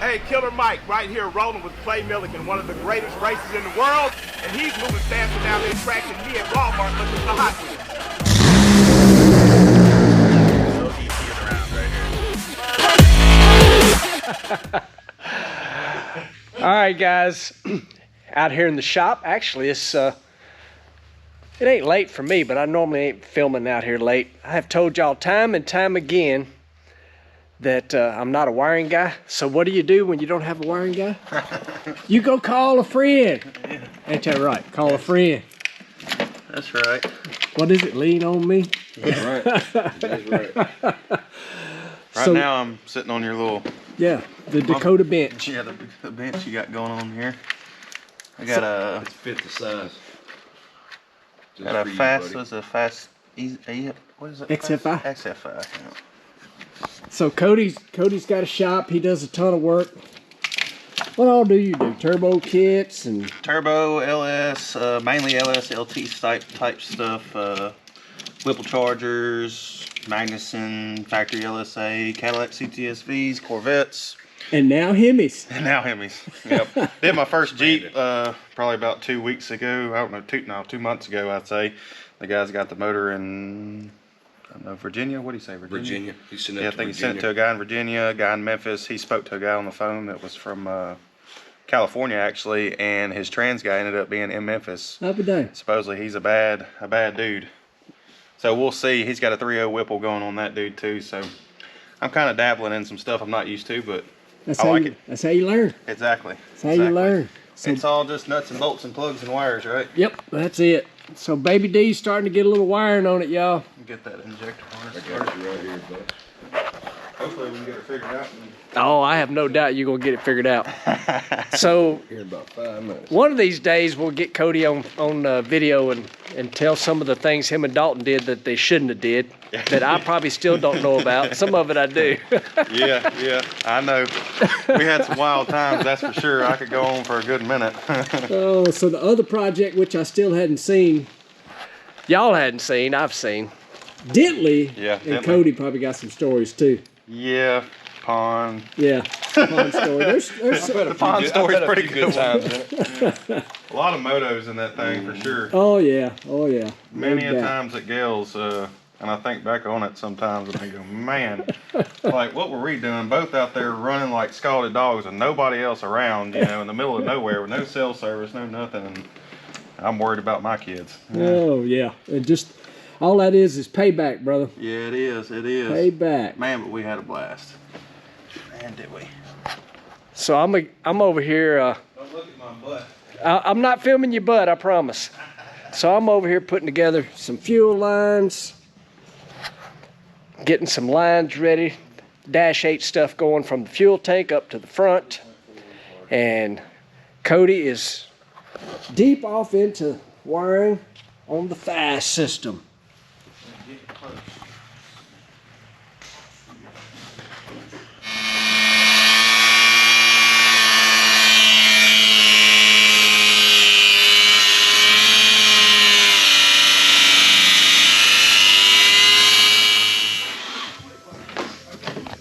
Hey, Killer Mike, right here rolling with Clay Milligan, one of the greatest racers in the world, and he's moving faster down this track than me at Walmart looking for Hot Wheels. All right, guys, out here in the shop. Actually, it's it ain't late for me, but I normally ain't filming out here late. I have told y'all time and time again that I'm not a wiring guy. So what do you do when you don't have a wiring guy? You go call a friend. Yeah. Ain't that right? Call a friend. That's right. What is it? Lean on me? That's right. That's right. Right now I'm sitting on your little... Yeah, the Dakota bench. Yeah, the bench you got going on here. I got a... It fits the size. Got a fast... What's a fast... What is it? XFI. XFI. Yeah. So Cody's got a shop. He does a ton of work. What all do you do? Turbo kits and turbo, LS, mainly LS, LT type stuff. Whipple chargers, Magnuson, factory LSA, Cadillac CTSVs, Corvettes. And now Hemis. And now Hemis. Yep. Did my first Jeep probably about 2 weeks ago. I don't know, 2 months ago I'd say. The guys got the motor in... I don't know, Virginia? What do you say, Virginia? He sent it I think he sent it to a guy in Virginia, a guy in Memphis. He spoke to a guy on the phone that was from California, actually, and his trans guy ended up being in Memphis. Happy day. Supposedly he's a bad dude. So we'll see. He's got a 3.0 Whipple going on that dude too. So I'm kind of dabbling in some stuff I'm not used to, but I like it. That's how you learn. Exactly. That's how you learn. So, it's all just nuts and bolts and plugs and wires, right? Yep, that's it. So Baby D's starting to get a little wiring on it, y'all. Get that injector harness. I got you right here, bud. Hopefully we can get it figured out. Oh, I have no doubt you're gonna get it figured out. So Here in about 5 minutes. One of these days we'll get Cody on video and tell some of the things him and Dalton did that they shouldn't have did, that I probably still don't know about. Some of it I do. Yeah, I know. We had some wild times, that's for sure. I could go on for a good minute. Oh, so the other project, which I still hadn't seen, y'all hadn't seen, I've seen. Dentley and Cody probably got some stories too. Yeah, pond. Yeah, pond story. There's the pond story's pretty good times in it. Yeah. A lot of motos in that thing for sure. Oh yeah. Many a times at Gales, and I think back on it sometimes and I go, man, like what were we doing? Both out there running like scalded dogs and nobody else around, you know, in the middle of nowhere with no cell service, no nothing, and I'm worried about my kids. Yeah. Oh yeah, it just all that is payback, brother. Yeah, it is. It is. Payback. Man, but we had a blast. Man, did we. So I'm over here. Don't look at my butt. I'm not filming your butt, I promise. So I'm over here putting together some fuel lines, getting some lines ready, Dash 8 stuff going from the fuel tank up to the front. And Cody is deep off into wiring on the fast system.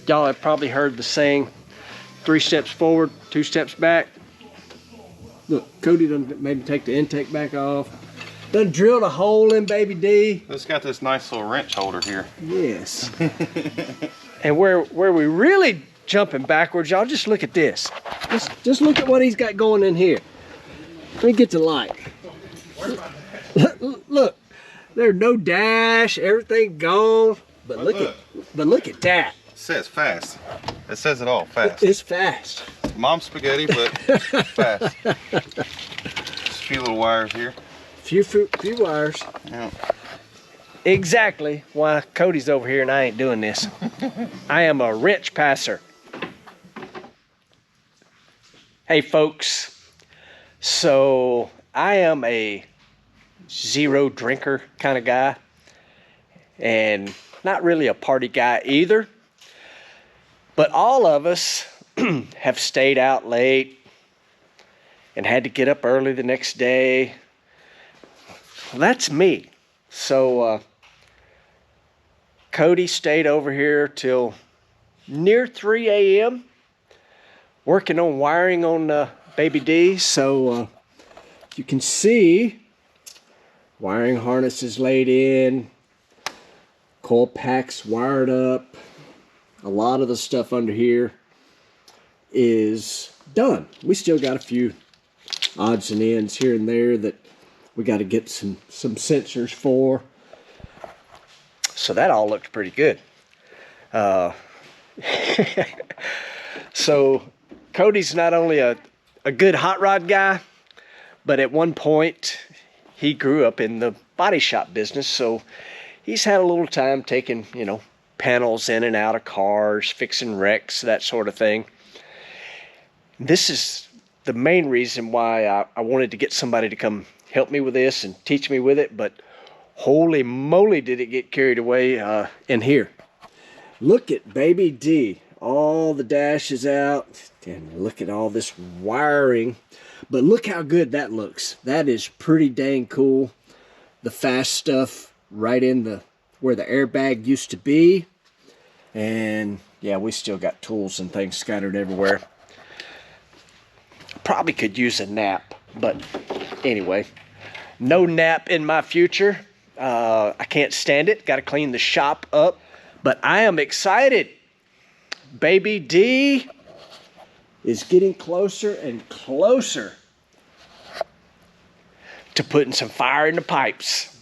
Y'all have probably heard the saying, 3 steps forward, 2 steps back. Look, Cody done made him take the intake back off. Done drilled a hole in Baby D. It's got this nice little wrench holder here. Yes. And where we really jumping backwards, y'all just look at this. Just look at what he's got going in here. Let me get to light. Look, there's no dash, everything gone. But look at that. It says fast. It says it all, fast. It's fast. Mom's spaghetti, but fast. Just a few little wires here. Few wires. Yeah. Exactly why Cody's over here and I ain't doing this. I am a wrench passer. Hey folks, so I am a zero drinker kind of guy and not really a party guy either. But all of us have stayed out late and had to get up early the next day. Well, that's me. So Cody stayed over here till near 3 a.m. working on wiring on BabyD. So you can see wiring harnesses laid in, coil packs wired up. A lot of the stuff under here is done. We still got a few odds and ends here and there that we got to get some sensors for. So that all looked pretty good. So Cody's not only a good hot rod guy, but at one point he grew up in the body shop business, so he's had a little time taking, you know, panels in and out of cars, fixing wrecks, that sort of thing. This is the main reason why I wanted to get somebody to come help me with this and teach me with it, but holy moly did it get carried away in here. Look at BabyD. All the dashes out, and look at all this wiring. But look how good that looks. That is pretty dang cool. The fast stuff right in where the airbag used to be. And yeah, we still got tools and things scattered everywhere. Probably could use a nap, but anyway, no nap in my future. I can't stand it. Got to clean the shop up, but I am excited. BabyD is getting closer and closer to putting some fire in the pipes.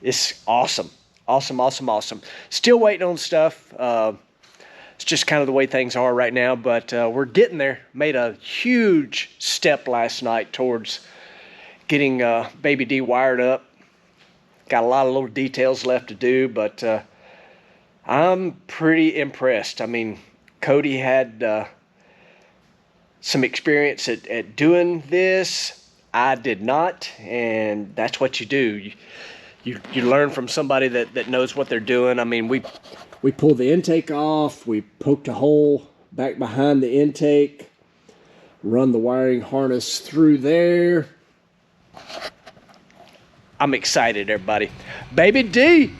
It's awesome. Awesome, awesome, awesome. Still waiting on stuff. It's just kind of the way things are right now, but we're getting there. Made a huge step last night towards getting BabyD wired up. Got a lot of little details left to do, but I'm pretty impressed. I mean, Cody had some experience at doing this. I did not, and that's what you do. You learn from somebody that knows what they're doing. I mean, we pulled the intake off. We poked a hole back behind the intake, run the wiring harness through there. I'm excited, everybody. BabyD!